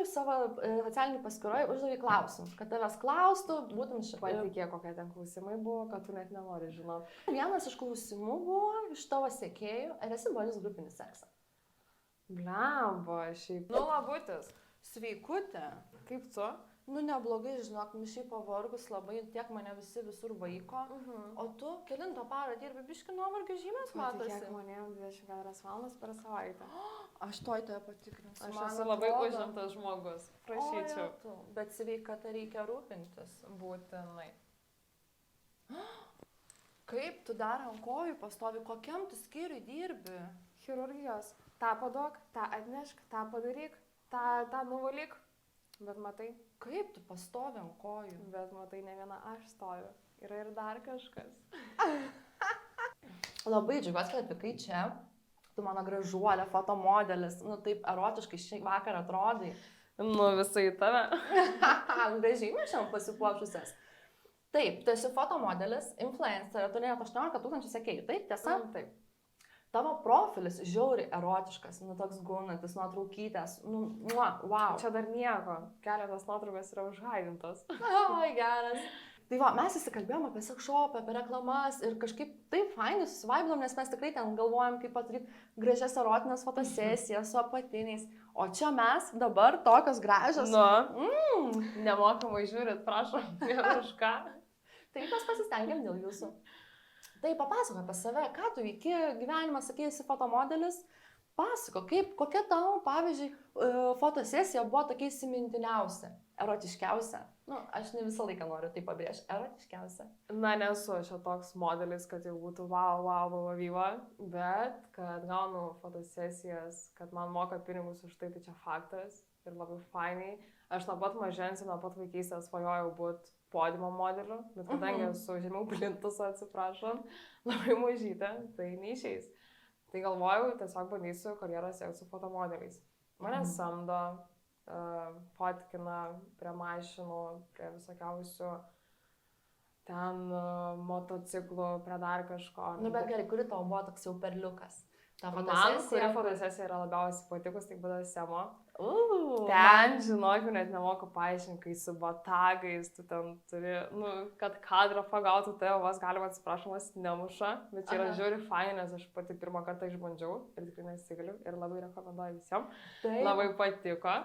savo socialinį paskyroje uždavė klausimus, kad tavęs klaustų, būtum Patikė, kokie ten klausimai buvo, kad tu net nenori žinoti. Vienas iš klausimų buvo iš tavo sekėjų, ar esi bandžius grupinį seksą? Blemba, šiaip. Nu, labutis. Sveikutė. Kaip tu? Nu, neblogai, žinok, nu šiaip pavargus labai, tiek mane visi visur vaiko. O tu kelintą parą dirbi, biški nuovargio žymės matosi. Patikėk manėm 24 valandas per savaitę. Aš toj toje patikrinsiu. Aš esu labai užimtas žmogus. Prašyčiau. Bet sveikata reikia rūpintis. Būtinai. Kaip tu dar ant kojų pastovi, kokiam tu skyriui dirbi? Chirurgijos. Ta paduok, tą atnešk, tą padaryk, tą nuvalyk. Bet matai, Kaip tu pastovi ant kojų? bet matai, ne viena aš stoviu. Yra ir dar kažkas. Labai džiaugiuosi, kad atvykai čia. Tu mano gražuolė, fotomodelis, nu taip erotiškai šį vakarą atrodai. Nu, visai tave. Gražiai mes šiandien pasipuošusias. Taip, tu esi fotomodelis, influencerė, tu net 18 000 sekėjų, taip, tiesa? Taip. Tavo profilis žiauriai erotiškas, nu toks gunantis, nuotraukytės, nu, wow. Čia dar nieko. Keletas nuotraukas yra užhaidintos. Oi, geras. Tai va, mes įsikalbėjom apie seksshopą, apie reklamas ir kažkaip taip fainai susivaibinom, nes mes tikrai ten galvojam, kaip padaryti gražias erotinės fotosesijas su apatiniais. O čia mes dabar tokios gražios. Nu, nemokamai žiūrit, prašom, ir už ką. Tai mes pasistengiam dėl jūsų. Tai papasako apie save, ką tu veiki gyvenimą, sakei, esi fotomodelis. Pasako, kokia tavo, pavyzdžiui, fotosesija buvo tokia įsimintiniausia, erotiškiausia. Nu, aš ne visą laiką noriu tai pabrėžti, erotiškiausia. Na, nesu aš toks modelis, kad jau būtų wow, vyva, bet kad gaunu fotosesijas, kad man moka pinigus už tai čia faktas ir labai fainai. Aš nuo pat mažens, nuo pat vaikystės svajojau būti podiumo modeliu, bet kadangi esu žemiau plintuso, atsiprašom, labai mažytė, tai neišeis. Tai galvojau, tiesiog bandysiu karjerą siekti su fotomodeliais. Mane samdo, fotkina prie mašinų, prie visokiausių ten motociklų, prie dar kažko. Nu, bet gerai, kuri tavo buvo toks jau perliukas? Man, kuri fotosesija yra labiausiai patikus, tai būdavo Semo. Ten, Ten, žinok, net nemoku paaiškinti, kai su batagais, tu ten turi, nu, kad kadrą pagautų, tai vos galima, atsiprašomas, nemuša, bet čia yra žiauri fainai, nes aš pati pirmą kartą išbandžiau ir tikrai nesigaliu ir labai rekomenduoju visiems. Labai patiko.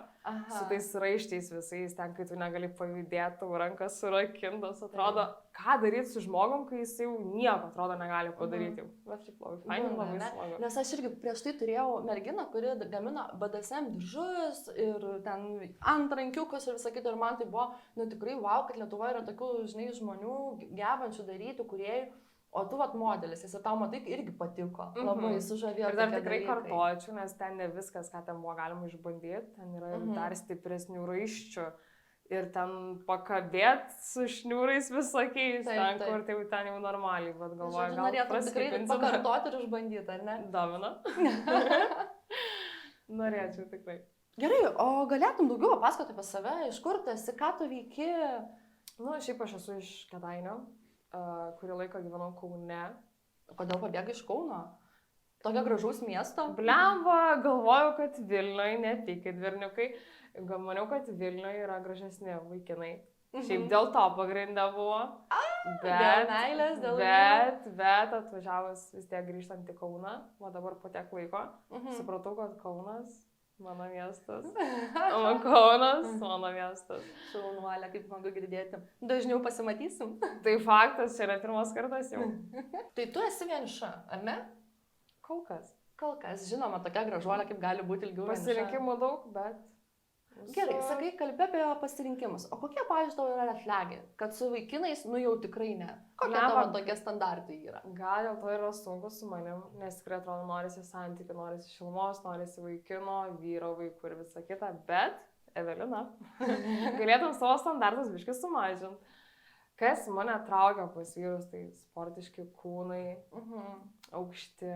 Su tais raiščiais visais, ten, kai tu negali pajudėti, tavo rankas surakintos, atrodo, ką daryti su žmogum, kai jis jau nieko, atrodo, negali padaryti. Bet šiaip labai fainai, labai smagu. Nes aš irgi prieš tai turėjau merginą, kuri gamina BDSM diržus ir ten antrankiukus ir visą kitą. Ir man tai buvo, nu tikrai, wow, kad Lietuvoje yra tokių, žinai, žmonių gebančių daryti, kuriejų. O tu vat modelis, ir tau matai irgi patiko, labai sužavėjo. Ir dar tikrai kartočiau, nes ten ne viskas, ką ten buvo galima išbandyti, ten yra ir dar stipresnių raiščių. Ir ten pakabėt su šniūrais visokiais, ten, kur tai ten jau normaliai, bet galvoju, gal tikrai pakartoti ir išbandyti, ar ne? Domina. Norėčiau tikrai. Gerai, o galėtum daugiau papasakoti apie save, iš kur tu esi, ką tu veiki? Nu, šiaip aš esu iš Kėdainių. Kurį laiką gyvenau Kaune. Kodėl pabėgai iš Kauno? Tokio gražaus miesto? Blemba, galvojau, kad Vilniuje, nepykit berniukai, maniau, kad Vilniuje yra gražesni vaikinai. Šiaip dėl to pagrindė buvo. Dėl meilės, dėl bet atvažiavus vis tiek grįžtant į Kauną, o dabar po tiek laiko, supratau, kad Kaunas mano miestas. O Kaunas, mano miestas. Šaunuolė, kaip smagu girdėti. Dažniau pasimatysim. Tai faktas, čia yra pirmas kartas jau. Tai tu esi vieniša, ar ne? Kol kas. Kol kas, žinoma, tokia gražuolė, kaip gali būti ilgiau vieniša. Pasirinkimų daug, bet... Gerai, sakai, kalbė apie pasirinkimus. O kokie, pavyzdžiui, tavo yra reflegi? Kad su vaikinais, nu jau tikrai ne. Kokie tavo tokie standartai yra? Gal dėl to yra sunku su manim, nes tikrai atrodo, norisi santykių, norisi šilumos, norisi vaikino, vyro, vaikų ir visa kita. Bet, Evelina, galėtum savo standartus biškai sumažinti. Kas mane traukia pas vyrus, tai sportiški kūnai, aukšti.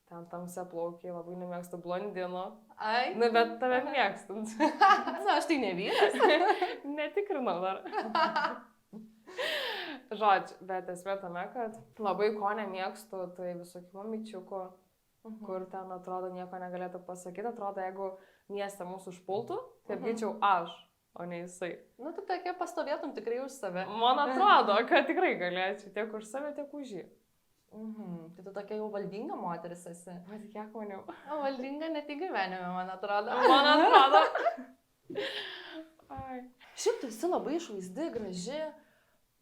Ten tamsia plaukiai, labai nemėgstu blondino. Ai. Na, bet tave mėgstant. Na, aš tai ne vyras. Netikrinau dar. Žodžiu, bet esmė tame, kad labai ko nemėgstu, tai visokių mamyčiukų, kur ten atrodo nieko negalėtų pasakyti. Atrodo, jeigu mieste mūsų užpultų, tai apginčiau aš, o ne jisai. Nu, tu tokia pastovėtum tikrai už save. Man atrodo, kad tikrai galėčiau tiek už save, tiek už jį. Tai tu tokia jau valdinga moteris esi. Patikėk maniau. O valdinga ne tik gyvenime, man atrodo. Man atrodo. Ai. Šiaip tu esi labai išvaizdi, graži.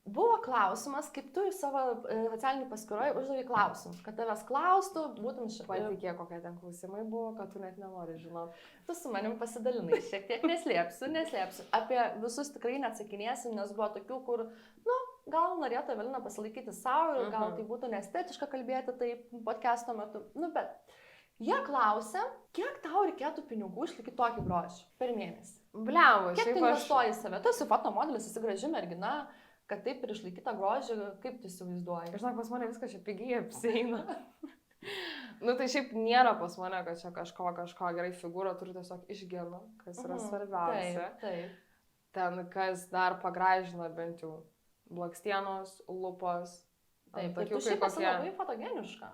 Buvo klausimas, kaip tu į savo socialinį paskyroj uždavai klausimus, kad tavęs klaustų, būtum Patikėk, kokie ten klausimai buvo, kad tu net nenori žinot. Tu su manim pasidalinai, šiek tiek neslėpsiu. Apie visus tikrai neatsakinėsim, nes buvo tokių, kur, nu, gal norėtų Evelina pasilaikyti savo ir gal tai būtų neestetiška kalbėti taip podcast'o metu. Nu, bet jie klausė, kiek tau reikėtų pinigų išlaikyti tokį grožį per mėnesį. Bliamba, Kiek tu investuoji į save? Tu esi fotomodelis, esi graži mergina, kad taip ir išlaikytą grožį, kaip tu įsivaizduoji? Žinok, pas mane viskas čia pigiai apsieina. Nu tai šiaip nėra pas mane, kad čia kažko gerai figūrą turi tiesiog iš genų, kas yra svarbiausia. Taip. Ten, kas dar pagražina bent jau blakstienos, lūpos. Taip, tu šiaip esi labai fotogeniška.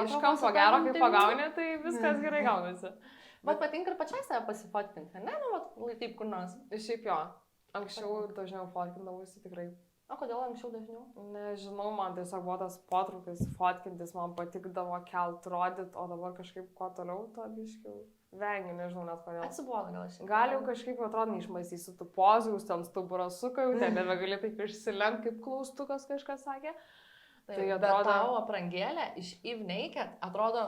Iš kampo gero, kai pagauni, tai viskas gerai gaunasi. Bet patinka ir pačiai save pasifotkinti, ne? Nu, vat, taip kur nors. Šiaip jo. Anksčiau dažniau fotkindavausi tikrai. O kodėl anksčiau dažniau? Nežinau, man tiesiog buvo tas potraukis fotkintis, man patikdavo kelt, rodyt, o dabar kažkaip kuo toliau, to biškiau vengiu, nežinau net kodėl. Atsibodo gal šiandien. Gal jau kažkaip atrodo neišmaistysiu tų pozų, jūs ten stuburą sukai, ten nebegali taip išsilenkt, kaip klaustukas kažkas sakė. Tai atrodo... Bet tavo aprangėlė iš Eve Naked atrodo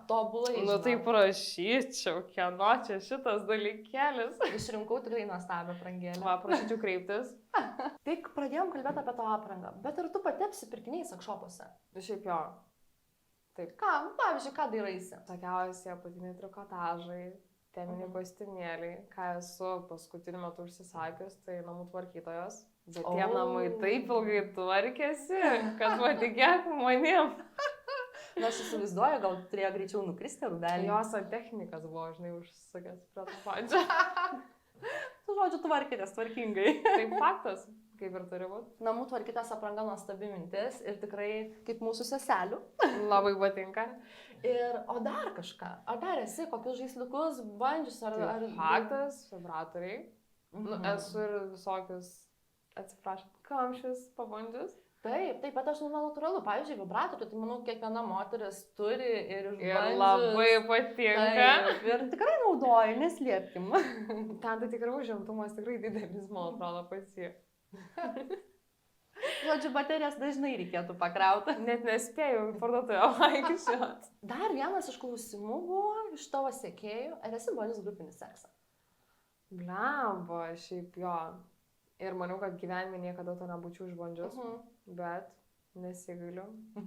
tobulai. Nu tai prašyčiau, kieno čia šitas dalykėlis. Išrinkau tikrai nuostabią aprangėlę. Va, prašyčiau kreiptis. Tik pradėjom kalbėti apie tavo aprangą, bet ar tu pati apsipirkinėjai sakšopuose? Šiaip jo. Taip. Ką, pavyzdžiui, ką dairaisi? Sakiausi, apatiniai trikotažai, teminiai kostiumėliai, ką esu paskutiniu metu užsisakius, tai namų tvarkytojos. Bet tie namai taip ilgai tvarkėsi, kad patikėk manim. Na, aš įsivaizduoju, gal turėjo greičiau nukristi rūbelį. Jos technikas buvo, žinai, užsukęs prie to pačio. Tu žodžiu, tvarkitės tvarkingai. Taip faktas, kaip ir turi būti. Namų tvarkytės apranga nuostabi mintis ir tikrai kaip mūsų seselių. Labai patinka. O dar kažką? Ar dar esi kokius žaisliukus bandžius? Tai faktas, vibratoriai. Nu, esu ir visokius... Atsiprašau, kamščius pabandžius. Taip, bet aš manau natūralu. Pavyzdžiui, vibratorių, tai manau, kiekviena moteris turi ir išbandžius. Ir labai patinka. Taip, ir tikrai naudoju, neslėpkim. Ten tai tikrai užimtumas tikrai didelis, man atrodo, pats jį. Žodžiu, baterijas dažnai reikėtų pakrauti. Net nespėjau į parduotuvę vaikščiot. Dar vienas iš klausimų buvo iš tavo sekėjų. Ar esi bandžius grupinį seksą? Blemba, šiaip jo. Ir maniau, kad gyvenime niekada to nebūčiau išbandžius, bet nesigailiu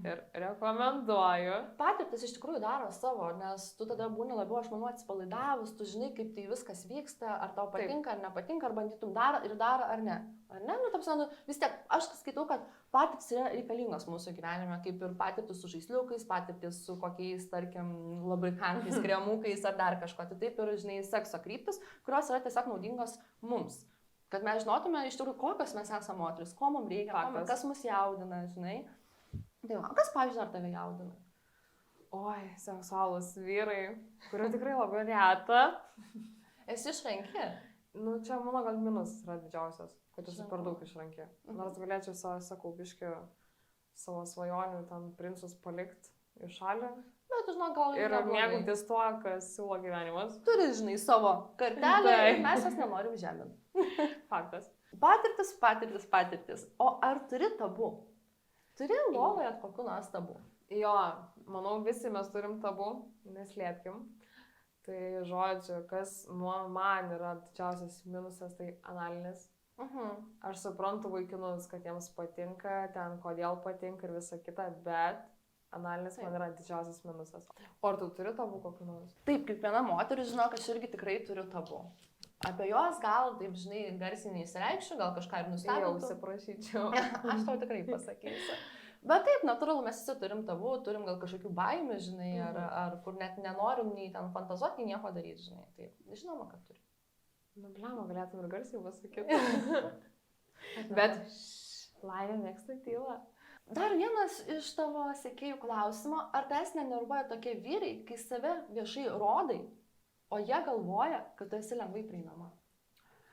ir rekomenduoju. Patirtis iš tikrųjų daro savo, nes tu tada būni labiau, aš manau, atsipalaidavus, tu žinai, kaip tai viskas vyksta, ar tau patinka, ar nepatinka, ar bandytum dar ar ne. Ar ne? Nu, tapsanu, vis tiek, aš skaitau, kad patirtis yra reikalingos mūsų gyvenime, kaip ir patirtis su žaisliukais, patirtis su kokiais, tarkim, lubrikantais, kremukais ar dar kažko. Tai taip ir, žinai, sekso kryptis, kurios yra tiesiog naudingos mums. Kad mes žinotume iš tikrųjų, kokios mes esame moteris, ko mums reikia, kas mus jaudina, žinai. Tai va, kas, pavyzdžiui, ar tave jaudina? Oi, seksualūs vyrai, kurio tikrai labai reta. Esi išranki? Nu, čia mano gal minus yra didžiausias, kad esu per daug išranki. Nors galėčiau sakau, biškiu savo svajonių ten princus palikti į šalį. Bet, žinau, gal ir mėgautis tuo, kas siūlo gyvenimas. Turi, žinai, savo kartelę ir mes jas nenorim žeminti. Faktas. Patirtis. O ar turi tabu? Turi lovoje kokiu nors tabu? Jo, manau, visi mes turim tabu, neslėpkim. Tai žodžiu, kas man yra didžiausias minusas, tai analinis. Aš suprantu vaikinus, kad jiems patinka, ten kodėl patinka ir visa kita, bet analinis man yra didžiausias minusas. O ar tu turi tabu kokiu nors? Taip, kiekviena moteris žino, kad aš irgi tikrai turiu tabu. Apie juos gal, taip, žinai, garsiai neįsireikščiau, gal kažką ir nustebinčiau. Jau užsiprašyčiau. Aš tau tikrai pasakysiu. Bet taip, natūralu, mes visi turim tabu, turim gal kažkokių baimių, žinai, ar kur net nenorim nei ten fantazuoti, nei nieko daryti, žinai. Tai žinoma, kad turi. Nu, blema, galėtum ir garsiai pasakyti. Bet laimė mėgsta tylą. Dar vienas iš tavo sekėjų klausimo, ar tavęs nenervuoja tokie vyrai, kai save viešai rodai o jie galvoja, kad tu esi lengvai prieinama.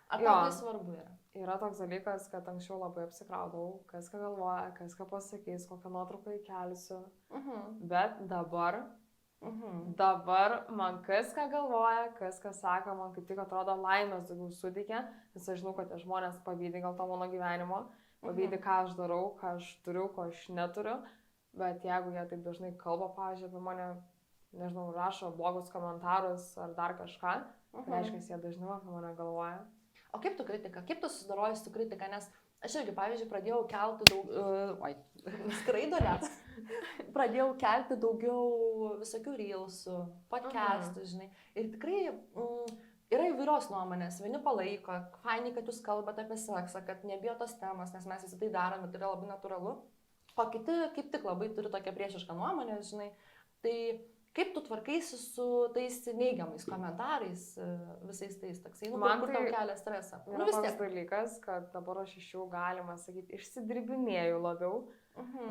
Ar Jo. tau tai svarbu yra? Yra toks dalykas, kad anksčiau labai apsikraudavau, kas ką galvoja, kas ką pasakys, kokią nuotrauką įkelsiu. Bet dabar man kas ką galvoja, kas ką sako, man kaip tik atrodo laimės daugiau suteikia, nes aš žinau, kad tie žmonės pavydi gal to mano gyvenimo, pavydi, ką aš darau, ką aš turiu, ko aš neturiu, bet jeigu jie taip dažnai kalba, pavyzdžiui, apie mane, nežinau, rašo blogus komentarus ar dar kažką, reiškia, jie dažniau apie mane galvoja. O kaip tu kritika? Kaip tu susidaroji su kritika? Nes aš irgi, pavyzdžiui, pradėjau kelti skraidolės. Pradėjau kelti daugiau visokių reelsų, podcastų, žinai. Ir tikrai yra įvairios nuomonės. Vieni palaiko, fainai, kad jūs kalbate apie seksą, kad nebijo tos temos, nes mes visi tai darome, tai yra labai natūralu. O kiti kaip tik labai turi tokią priešišką nuomonę, žinai. Tai kaip tu tvarkaisi su tais neigiamais komentarais, visais tais toksai, Man kur tai tau kelia stresą? Yra toks dalykas, kad dabar aš iš jų, galima sakyti, išsidirbinėjau labiau,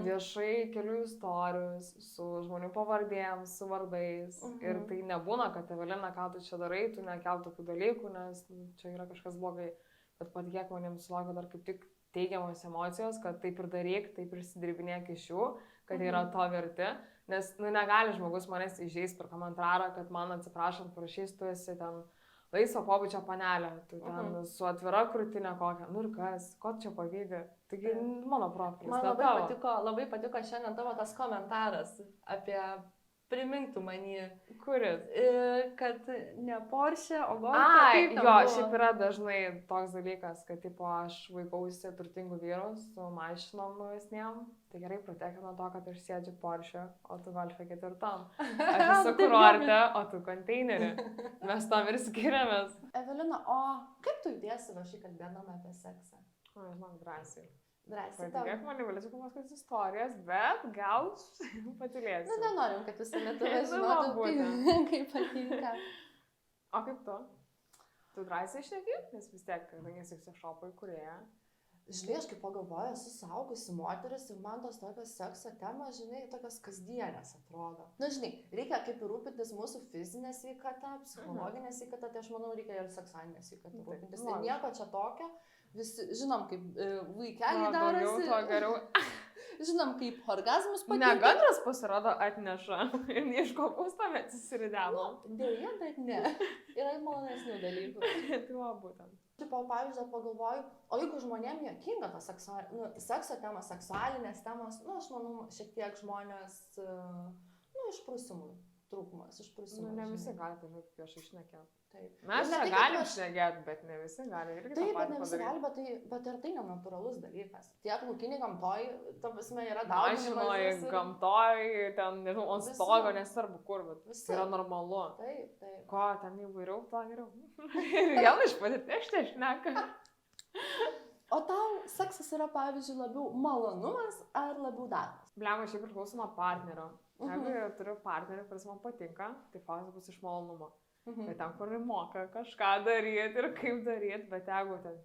viešai keliu istorijus su žmonių pavardėm, su vardais. Ir tai nebūna, kad Evelina, ką tu čia darai, tu nekel tokių dalykų, nes čia yra kažkas blogai. Bet patikėk, manim sulaukia dar kaip tik teigiamos emocijos, kad taip ir daryk, taip ir išsidirbinėk iš jų, kad yra to verti. Nes negali žmogus manęs įžeis per komentarą, kad man atsiprašant parašys, tu esi ten laisvo pobūdžio panelė, tu ten su atvira krūtinė kokia, nu ir kas, ko čia pavydi, taigi mano profilis. Man labai patiko šiandien tavo tas komentaras apie primintų manį. Kuris? Kad ne Porsche, o Golf. Šiaip yra dažnai toks dalykas, kad tipo, aš vaikausi turtingų vyrų su mašinom naujesnėm. Tai gerai pratekė nuo to, kad aš sėdžiu Porsche, o tu Golf'e 4. Aš esu kurorte, o tu konteinerį. Mes tam ir skiriamės. Evelina, o kaip tu judėsi viešai kalbėdama apie seksą? O, žinok, drąsiai. Drąsiai. Patikėk man, galėčiau papasakoti istorijas, bet gal patylėsiu. Nu, nenorim, kad visi lietuviai žinotų, kaip patinka. O kaip tu? Tu drąsiai šneki, nes vis tiek, kadangi esi šopai kurėja. Žinai, aš kaip pagalvoju, esu saugusi moteris ir man tos tokios sekso temos, žinai, tokios kasdienės atrodo. Na, žinai, reikia kaip ir rūpintis mūsų fizinė sveikata, psichologinė sveikata, tai aš manau, reikia ir seksualinė sveikata rūpintis. Tai nieko čia tokio. Visi žinom, kaip vaikeliai darosi. Daugiau, to geriau. Žinom, kaip orgazmus patirti. Ne, gandras pasirodo atneša ir iš kopūsto mes įsiridėmo. Dėja, bet ne. Yra malonesnių dalykų. Tai va, būtent. Tipo, pavyzdžiui, pagalvoju, o jeigu žmonėm juokinga ta sekso tema, seksualinės temos, aš manau, šiek tiek žmonės, išprusimų trūkumas, išprusimų. Ne visi gali tai prieš išnekėti. Taip. Mes negalim šnekėti, bet ne visi gali. Taip, bet ne visi gali, bet ir tai nenatūralus dalykas. Tiek laukiniai gamtoj, ta prasme, yra dauginimas. Mašinoj, gamtoj, ten, nežinau, ant stogo, nesvarbu kur, bet tai yra normalu. Taip. Ko, ten įvairiau, to geriau. Ir vėl iš patirties tai šneka. O tau seksas yra, pavyzdžiui, labiau malonumas ar labiau darbas? Bliam, šiaip priklauso nuo partnerio. Jeigu turiu partnerį, kuris man patinka, tai faktas bus iš malonumo. Bet ten, kur moka kažką daryti ir kaip daryti, bet jeigu ten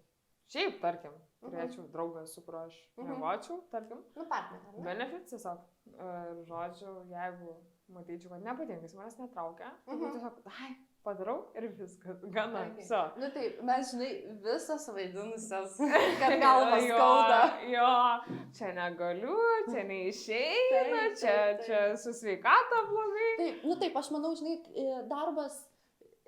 šiaip, tarkim, turėčiau draugą, su kuriuo aš miegočiau, tarkim. Partnerį, ne? Benefits tiesiog. Ir žodžiu, jeigu matyčiau, kad nepatinka, jis manęs netraukia, tai tiesiog, padarau ir viskas, gana, viso. Nu taip, mes, žinai, visas vaidinusios, kad galva skauda. Jo, čia negaliu, čia neišeina, čia su sveikata blogai. Taip, taip, aš manau, žinai, darbas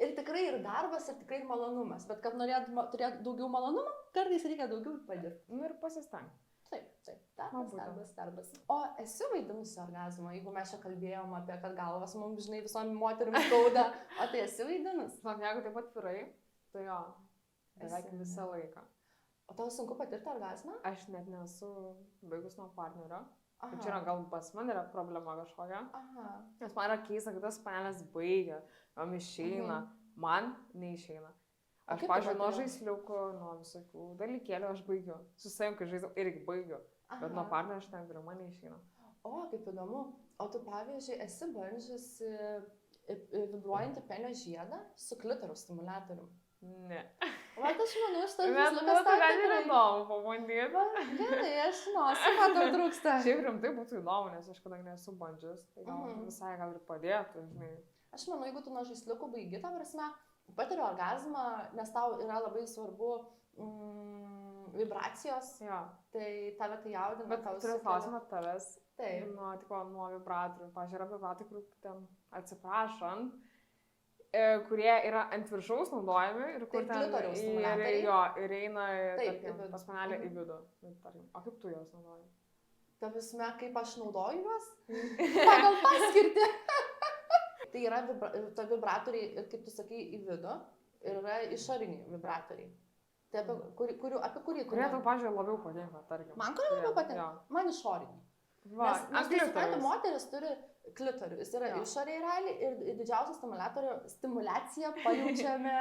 ir tikrai ir darbas, ir tikrai ir malonumas, bet kad norėt turėti daugiau malonumą, kartais reikia daugiau padirbti. Nu ir pasistengti. Taip, darbas. O esi vaidinusi orgazmą, jeigu mes čia kalbėjom apie, kad galvas mums, žinai, visom moterim skauda, o tai esi vaidinus? Jeigu taip atvirai, tai jo, beveik visą laiką. O tau sunku patirti orgazmą? Aš net nesu baigus nuo partnerio. Čia yra gal pas man yra problema kažkokia. Nes man yra keista, kad tas panelės baigia, jom išeina, man neišeina. Aš, pažiūrėjau, nuo žaisliukų, nuo visokių dalykėlių aš baigiu. Su savim, kai žaisliu, irgi baigiu. Bet nuo partnerio aš negaliu, man neišeina. O, kaip įdomu. O tu, pavyzdžiui, esi bandžiusi vibruojantį penio žiedą su klitoru stimuliatorium? Ne. O, aš manau, šitas žaisliukas tau gali ir įdomu pabandyti. Gerai, aš žinosiu, ką tau trūksta. Šiaip rimtai būtų įdomu, nes aš kadangi nesu bandžius, tai gal visai gal ir padėtų, žinai. Aš manau, jeigu tu nuo žaisliukų baigi, ta prasme, patiri orgazmą, nes tau yra labai svarbu vibracijos, Jo. tai tave tai jaudina. Bet turiu klausimą tavęs. Taip. Nuo vibratorių. Pavyzdžiui, yra vibratorių, kur ten atsiprašant, kurie yra ant viršaus naudojami ir kur Tai klitoriaus ten stimuliatoriai. ir eina, Taip, tarkim, į vidų. pas panelę į vidų. Tarkim. O kaip tu juos naudoji? Ta prasme, kaip aš naudoju juos? Pagal paskirtį. Tai yra ta vibratoriai, kaip tu sakai, į vidų ir yra išoriniai vibratoriai. Tai apie kurį? Kurie tau, pavyzdžiui, labiau patinka, tarkim. Man kurie labiau patinka? Man išoriniai. Va, Nes tai suprantu, moteris turi klitorių, jis yra išoriai realiai ir didžiausia stimulacija pajaučiame,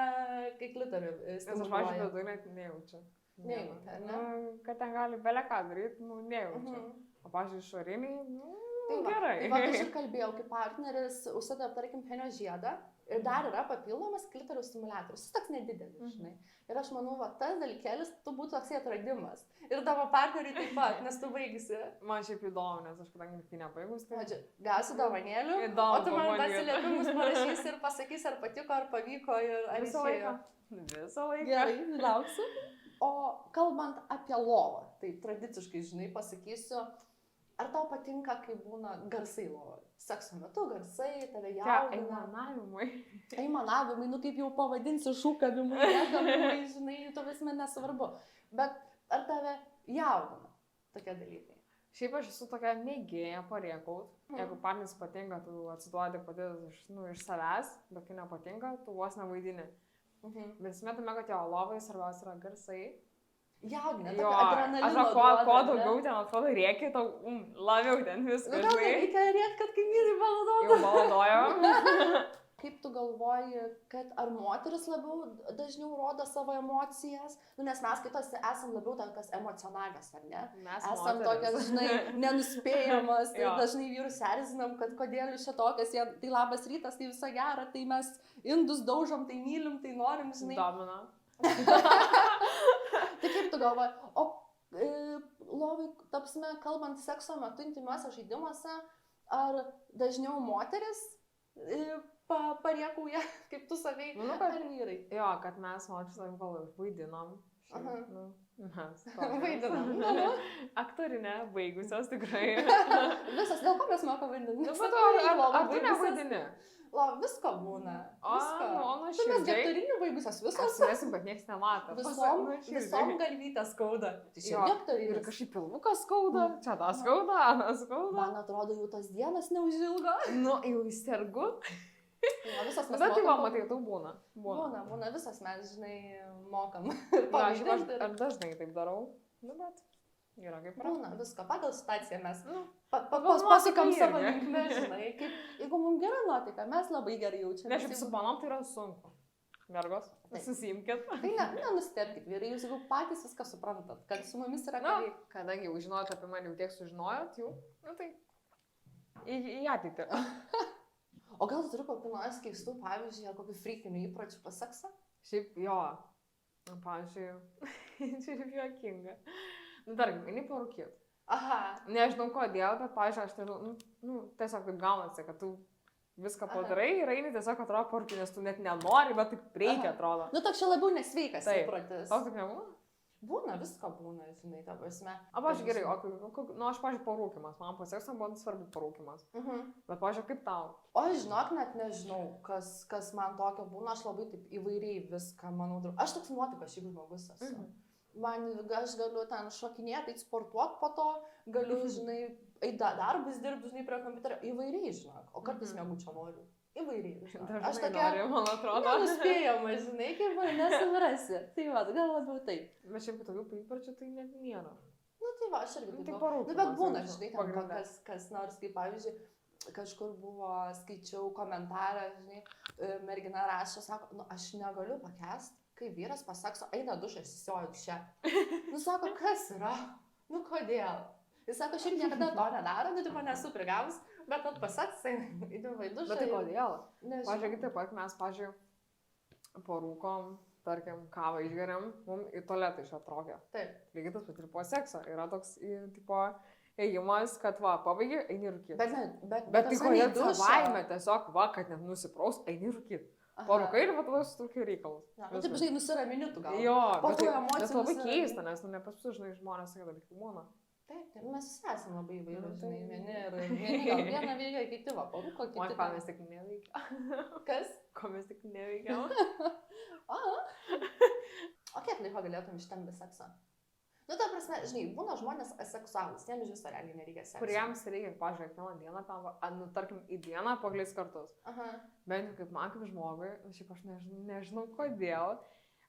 kai klitorių Nes aš, stimuliuoja. pavyzdžiui, viduje net nejaučiu. Nejauti, ar ne? Kad ten gali belę ką daryti, nejaučiu. O, pavyzdžiui, išoriniai, Tai va, gerai. Tai va, aš ir kalbėjau, kai partneris užsideda, tarkim, penio žiedą ir dar yra papildomas klitorių stimuliatorius. Jis toks nedidelis, žinai. Ir aš manau, va, tas dalykėlis, tu būtų toksai atradimas. Ir tavo partneriui taip pat, nes tu baigsi. Man šiaip įdomu, nes aš kadangi kai nebaigus, tai... Gausi dovanėlių, Įdomu, o tu man pabandyt. atsiliepimus parašysi ir pasakysi, ar patiko, ar pavyko ir ar Visą išėjo. laiką. Visą laiką. Gerai, lauksiu. O kalbant apie lovą, tai tradiciškai, žinai, pasakysiu, ar tau patinka, kai būna garsai lovoje? Sekso metu garsai, tave jaudina. Aimanavimai. Aimanavimai, nu kaip jau pavadinsi, šūkavimai, negamimai, žinai, to vis man nesvarbu. Bet ar tave jaudina tokie dalykai? Šiaip aš esu tokia mėgėja parėkaut. Jeigu partneris patinka, tu atsiduodi pati iš savęs, bet kai nepatinka, tu vos nevaidini. Bet esmė tame, kad jo lovai svarbiausia yra garsai. Jaudina, Jo, tokio adrenalino aš duoda, kuo ne? daugiau ten atrodo rėkia, tau labiau ten viską, Nu, gal žinai. reikia rėkt, kad kaimynai baladotų. Jau baladojo. Kaip tu galvoji, kad ar moteris labiau dažniau rodo savo emocijas? Nu, nes mes kitos esam labiau tokios emocionalios, ar ne? Mes Esam moterys. tokios, žinai, nenuspėjamos, tai Jo. dažnai vyrus erzinam, kad kodėl jūs čia tokios, tai labas rytas, tai visą gerą, tai mes indus daužom, tai mylim, tai norim, žinai. Domina. Tai kaip tu galvoji, o lovai, tapsime, kalbant sekso metu intimiuose žaidimuose, ar dažniau moteris pariekauja, kaip tu savai, Manau, kad- ar vyrai? Jo, kad mes moteris savim vaidinom. Aha. Mes. Vaidinam. Aktorinė, baigusios tikrai. Visas, dėl ko mes mokam vaidinti? Nu, bet ar tu nevaidini? Visko būna. O, Visko. nu, Tu mes širdžiai. dektorinių baigusios visos. Apsimesim, bet nieks nemato. Visom galvytę skauda. Tai Jo, čia dektorinis. Ir kažkaip pilvukas skauda, čia tas skauda, anas skauda. Man atrodo, jau tos dienos neužilgo. Nu, jau įsergu. Jo, visas mes Bet tai va, mokam. matai, tu būna. Būna, visas mes, žinai, mokam. Na, aš Pavydinti ir- aš dažnai taip darau. Nu, bet yra kaip yra. Būna, visko. Pagal situaciją mes Nu, pasukam nuotaiką savo irgi. linkmę, žinai. Jeigu mums gera nuotaika, mes labai gerai jaučiamės. ne, šiaip su panom tai yra sunku. Mergos, Taip. susimkit. Tai nenustebkit, vyrai, jūs jau patys viską suprantat, kad su mumis yra Na, kariai. kadangi jau žinojot apie mane, jau tiek sužinojot, jau, nu tai į ateitį. O gal tu turi kokį nors keistų, pavyzdžiui, ar kokį frykinių įpročių pasaksą? Šiaip jo, nu, pavyzdžiui, čia ir juokinga. Nu, tarkim, eini parūkyti. Aha. Nežinau kodėl, bet, pavyzdžiui, aš nežinau, nu, tiesiog taip gaunasi, kad tu viską padarai ir eini tiesiog atrodo parūkyti, nes tu net nenori, bet taip reikia, Aha. atrodo. Nu, toks čia labiau nesveikas Taip. įprotis. Tau taip nebūna? Būna, visko būna, žinai, ta prasme. O, pavyzdžiui, gerai, nu, aš, pavyzdžiui, parūkimas, man po sekso buvo svarbu parūkimas. Bet, pavyzdžiui, kaip tau? O, žinok, net nežinau, kas man tokio būna, aš labai taip įvairiai viską, manau, aš toks nuotikas šiaip žmogus esu. Man, aš galiu ten šokinėti, sportuoti po to, galiu, žinai, darbus dirbti, žinai, prie kompiuterio, įvairiai, žinok, o kartais mėgučio noriu. Įvairiai, žinok. Aš Dažnai tokia nori, man atrodo. nenuspėjama, žinai, kaip mane suprasi. Tai va, gal labiau taip. Bet šiaip tokių įpročių tai net nėra. Nu, tai va, aš irgi Nu, taip. tai Nu, parūkymas, bet būna, nežinau, žinai, ten pagrinde. kas nors, kaip pavyzdžiui, kažkur buvo, skaičiau komentarą, žinai, mergina rašė, sako, nu, aš negaliu pakęsti, kai vyras pasakso, eina dušą, įsisioju čia. Nu, sako, kas yra? Nu, kodėl? Jis sako, šiaip niekada to nedaro, nu, tipo, nesu prigavus, bet at pasaks, eina į dušą. Bet tai kodėl? Nežinau. Pavyzdžiui, taip pat mes, pavyzdžiui, parūkom, tarkim, kavą išgeriam, mums į tualetą išatraukia. Taip. Lygiai tas pat ir po sekso. Yra toks, tipo, ėjimas, kad va, pabaigi, eini rūkyti. Bet Bet tai kodėl dušą. savaime tiesiog, va, kad net nusipraus, eini rūkyti. Parūkai ir va tada sutrukiai reikalus. Ja, nu, taip, žinai, nusiramini tu gal. Jo, Po bet tų tai emocijų bet labai nusiramini. keista, nes, nu, nepasu, žinai, žmonės sakė dalykų būna. Taip, mes visi esame labai įvairūs, Nu, tai- žinai, vieni gal vieną veikia, kiti va, parūko, O kiti. ką mes tik neveikiam. Kas? Ko mes tik neveikiam. O kiek laiko galėtum ištemti be sekso? Nu, ta prasme, žinai, būna žmonės aseksualūs, jiems iš viso realiai nereikia sekso. Kuriems reikia, pažiūrėk, kiekvieną dieną, tam, nu, tarkim, į dieną po kelis kartus. Aha. Bent jau kaip man kaip žmogui, šiaip aš nežinau kodėl.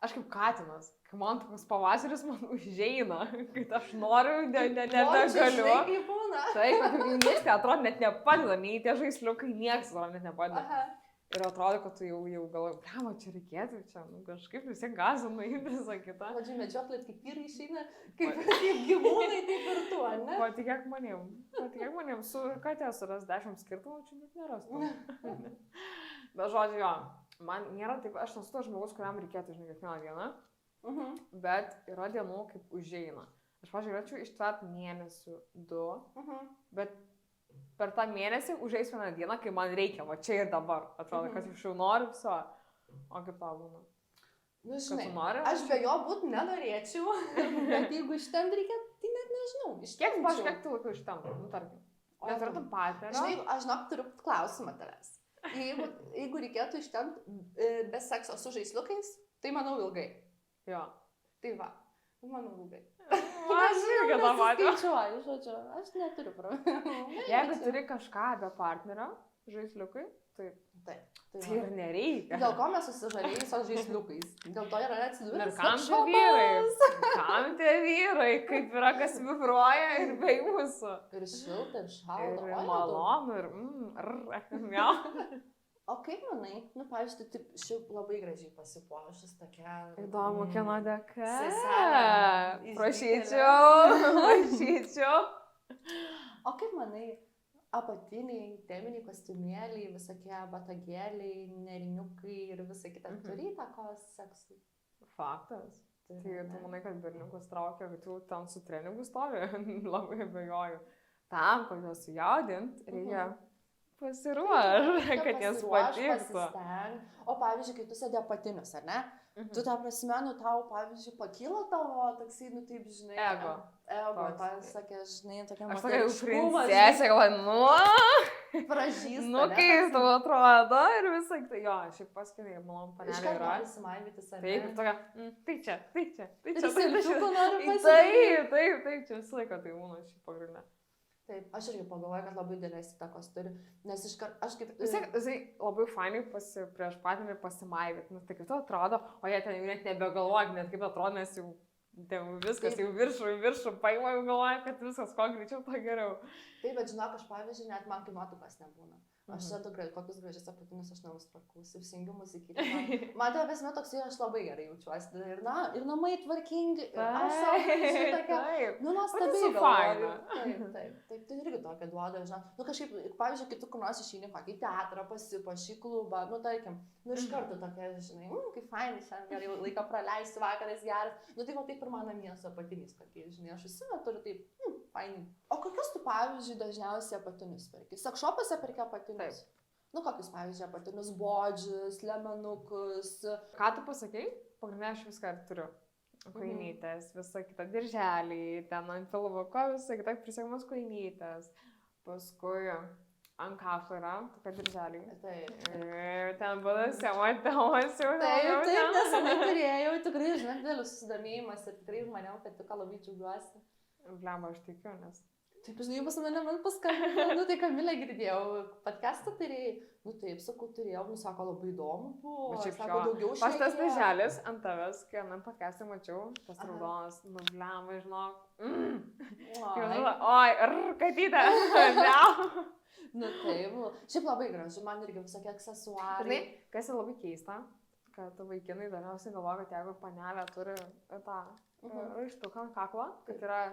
Aš kaip katinas, kai man toks pavasaris man užeina, kad aš noriu, nebegaliu. Žinai, kaip būna. Taip, kad niekas, tai atrodo, net nepadeda, nei tie žaisliukai, niekas net nepadeda. Aha. Ir atrodo, kad tu jau galvoji, ką čia reikėtų, čia nu, kažkaip visi gazina į visą kitą. Vadžiu, medžioklė, kaip vyrai išeina, kaip gyvūnai, taip ir tu, ne? Patikėk manim, su katė suras 10 skirtumų, čia net nerastų. Bet žodžiu, jo, man nėra taip, aš nesu tas žmogus, kuriam reikėtų, žinai, kiekvieną dieną, bet yra dienų, kaip užeina. Aš, pažiūrėjau, galėčiau ištvert mėnesių 2, bet per tą mėnesį užeis vieną dieną, kai man reikia, va čia ir dabar. Atrodo, kad aš jau noriu viso. O kaip tau būna? Nu, žinai, nori? aš be jo būt nenorėčiau, bet jeigu iš ten reikia, tai net nežinau. Kiek, pažiūrėk, kiek tu laiko iš ten, nu, tarkim. Neturėtum partnerio. Žinai, aš žinok, turiu klausimą tavęs. Jeigu reikėtų iš ten be sekso su žaisliukais, tai manau ilgai. Jo. Tai va, manau ilgai. Aš irgi tą matau. Skaičiuoju, žodžiu, aš neturiu problemų. Jeigu turi kažką be partnerio, žaisliukai, tai ir nereikia. Dėl ko mes susižavėjusios žaisliukais? Dėl to yra atsidūręs. Ir kam tie vyrai? Kam tie vyrai? Kaip yra, kas vibruoja ir be jūsų. Ir šilta, ir šalta. Ir malonu, ir miau. O kaip manai, nu, pavyzdžiui, taip šiaip labai gražiai pasipuošus tokia. Įdomu, kieno dėka. Seselė. Prašyčiau. O kaip manai, apatiniai, teminiai kostiumėliai, visokie batagėliai, neriniukai ir visa kita turi įtakos seksui? Faktas. Tai tu manai, kad berniukus traukia, kad tu ten su treningu stovi? Labai abejoju. Tam, kad juos sujaudint, reikia pasiruoš, kad jas patiktų. O pavyzdžiui, kai tu sėdė apatinius, ar ne? Tu tą prasme, nu tau, pavyzdžiui, pakyla tavo toksai, nu taip, žinai. Ego, tas, sakė, žinai, tokia aš tokia jau princesė, galvoju, pražįsta. Nu, kaip tau atrodo ir visai, tai jo, šiaip paskinai, malon panelė yra. Įsimaivytis, ar ne? Taip, tokia, tai čia. Ir selfiukų noriu Taip, čia visą laiką tai būna šiaip pagrindinė. Taip, aš irgi pagalvoju, kad labai didelės įtakos turi, nes aš kaip... Vis tiek, labai fainai prieš partnerį pasimaivyt, nes tai kaip tu atrodo, o jie ten jau net nebegalvoja, net kaip atrodo, nes jau viskas jau viršų, paima jau galvoja, kad viskas kuo greičiau, to geriau. Taip, bet žinok, aš pavyzdžiui, net man kai nuotaikos nebūna. Aš kokius gražius apatinius aš nenusitvarkau, įsijungiu muzikytę. Man tai vis metu toksai, aš labai gerai jaučiuosi. Ir namai tvarkingi, ir aš savo gražiai tokia, nu, nuostabiai galvoju. Taip, tai irgi tokia duoda, žinai. Nu, kažkaip, pavyzdžiui, kai tu kur nors išeini kokį teatrą, pasipašį klubą, nu, tarkim, nu, iš karto tokia, žinai, kaip fainai, šiandien gerai laiką praleisti, vakaras geras. Nu, tai va taip ir mano miesto apatiniais tokiais, žinai, aš įsimetu ir taip, fainai. O kokius tu, pavyzdžiui, dažniausiai apatinius perki? Sakšopuose perki apatinius? Taip. Nu, kokius, pavyzdžiui, apatinius bodžius, lemenukus. Ką tu pasakei? Pagrindinė aš viską ir turiu. Koinytės, visa kita dirželiai, ten ant pilvuko, visa kita prisėgimas koinytės. Paskui ant kaklo yra tokia dirželiai. Taip. Ir ten būdas sematėmas jau. Taip, nesenai turėjau, tikrai, žinai, didelis susidomėjimas ir tikrai maniau, kad tu ką labai džiaugiuosi. Blemba, aš tikiu, nes... Taip, žinai, pas mane man paskambino, nu tai Kamilė girdėjau, podcastą turėjai, nu taip, sakau, turėjau, nu sako, labai įdomu buvo, sako, daugiau šiek tiek. Pas tas dirželis ant tavęs, kai anam podcastą mačiau, tas raudonas, nu blemba, žinok, oi, katytė, nu taip, šiaip labai gražu, man irgi visokie aksesuarai. Žinai, kas yra labai keista, kad vaikinai dažniausiai galvoja, kad jeigu panelė turi tą raištuką ant kaklo, kad yra,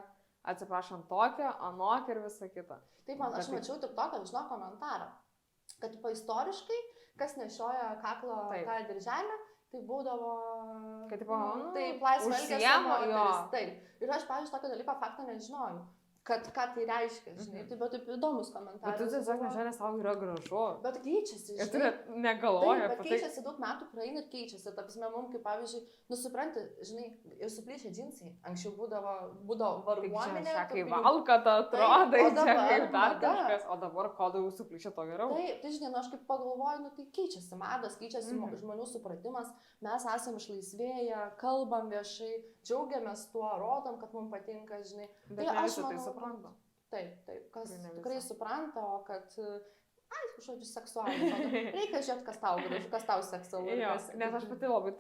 atsiprašant, tokią, anokią ir visą kitą. Taip, aš mačiau tik tokią, žinau, komentarą, kad istoriškai, kas nešioja kaklo tą dirželę, tai būdavo... Kad, taip, laisvą elgesio moteris. Taip. Ir aš, pavyzdžiui, tokio dalyko faktą nežinojau. kad ką tai reiškia, žinai, tai bet taip įdomus Bet komentaras. tu tiesiog nežinai, nes tau yra gražu. Bet keičiasi, Ir žinai. tu negalvoji Taip, bet apie tai. keičiasi daug metų praeina ir keičiasi. Ta prasme, mums, kaip pavyzdžiui, nusipranti, žinai, ir suplyšę džinsai. Anksčiau būdavo varguomenė. Čia kai valka ta atrodo, Taip, o čia dabar kaip dar mada. kažkas, o dabar ko daugiau suplyšę, to geriau. Taip, tai žinai, nu, aš kaip pagalvoju, nu, tai keičiasi madas, keičiasi žmonių supratimas, mes esame išlaisvėję, kalbam viešai, džiaugiamės tuo, rodom, kad mums patinka, žinai. Bet tai ne aš visi tai manau, supranta. Taip, kas Tikrai ne tikrai visi. supranta, o kad, aišku, žodžiu, seksualiai. Reikia žiūrėti, kas tau gražu, kas tau seksualu. Jo, nes aš pati labai,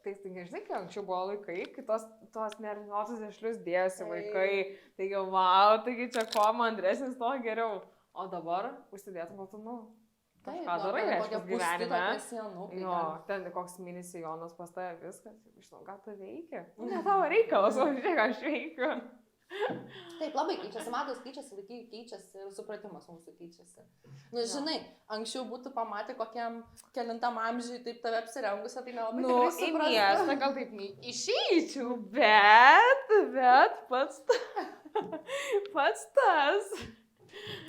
tai žinai, kai anksčiau buvo laikai, kai tos nerinotus išlius dėjosi Taip. vaikai, taigi, wow, taigi čia kuo mandresnis, to geriau. O dabar užsidėtum, tu, nu, kažką darai, reiškia, gyvenime. Jo, ten koks mini sijonas pas tave, viskas, žinau, ką tu veikia. Ne tavo reikalas, o žiūrėk, aš veikiu. Taip, labai keičiasi, mados keičiasi, vaikai keičiasi ir supratimas mūsų keičiasi. Nu, žinai, anksčiau būtų pamatę kokiam kelintam amžiui taip tave apsirengusią, tai nelabai Nu, tikrai į suprastų. miestą gal taip išeičiau, bet pats tas.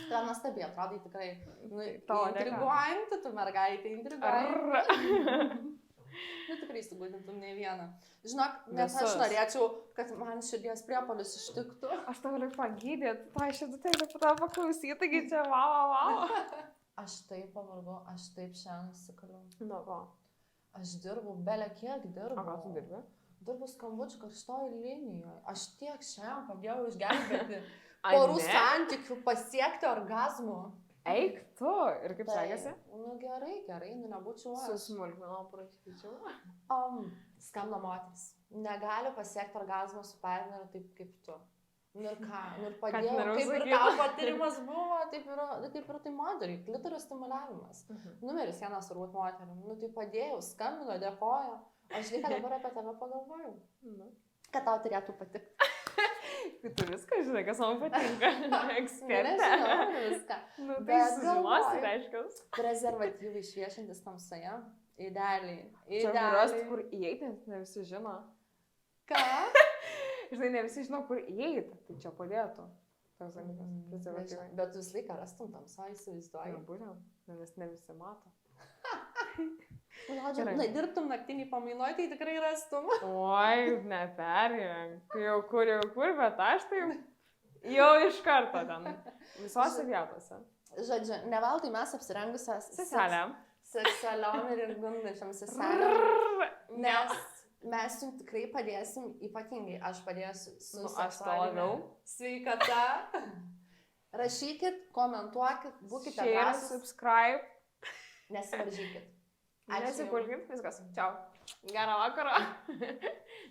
Tai nuostabiai, atrodai tikrai, nu, Tavo dėka. intriguojanti, tu mergaitė intriguojanti. Nu, tikrai sugudintum ne vieną. Žinok, nes aš Visus. norėčiau, kad man širdies priepuolis ištiktų. Aš tau galiu pagydyti, tai širdutėlį po tavo paklausyti, taigi čia wow. Aš taip pavargau, aš taip šiandien nusikaliau. Nu, ko? Aš dirbu, belia kiek dirbu. O ką tu dirbi? Dirbu skambučių karštoji linijoje. Aš tiek šiandien padėjau išgelbėti Ai, porų ne? santykių, pasiekti orgazmų. Eik tu, ir kaip Tai, sekėsi? Nu gerai, nu nebūčiau Su aš. smulkmenom prašyčiau. Skambina moteris. Negali pasiekti orgazmą su partneriu taip kaip tu. Nu ir ką, nu ir padėjau. norėjau Kaip ir sakyt. tavo patyrimas buvo, taip ir tai moteriai. Klitorio stimuliavimas. Numeris 1 turbūt moterim. Nu tai padėjau, skambino, dėkojo. Aš žinai, ką dabar apie tave pagalvojau. Nu. Kad tau turėtų patikti. Tai tu viską žinai, kas man patinka. Ekspertė. Nežinau, viską. Nu, tai Bet sužinosi, galvoju. reiškia. Prezervatyvai šviešiantis tamsoje. Idealiai. Čia rast, kur įeiti, nes ne visi žino. Ką? Žinai, ne visi žino, kur įeiti. Tai čia padėtų. Toks dalykas. Prezervatyvai. Bet tu visą laiką rastum tamsoje, įsivaizduoju. Ir būtent, nes ne visi mato. Žodžiu, Gerai. dirbtum naktinį pamainoj, tai tikrai rastum. Oi, neperjeng. Jau kur, bet aš tai jau iš karto ten. Visose vietose. Žodžiu, ne veltui mes apsirengusios Seselėm. seksualiom ir gundančiam seselėm. Nes mes jums tikrai padėsim, ypatingai aš padėsiu su Nu, aš to seksualine labiau. sveikata. Rašykit, komentuokit, būkite Share, drąsūs, subscribe. nesivaržykit. Ačiū jums. Nesipulkit, viskas. Čiau. Gerą vakarą.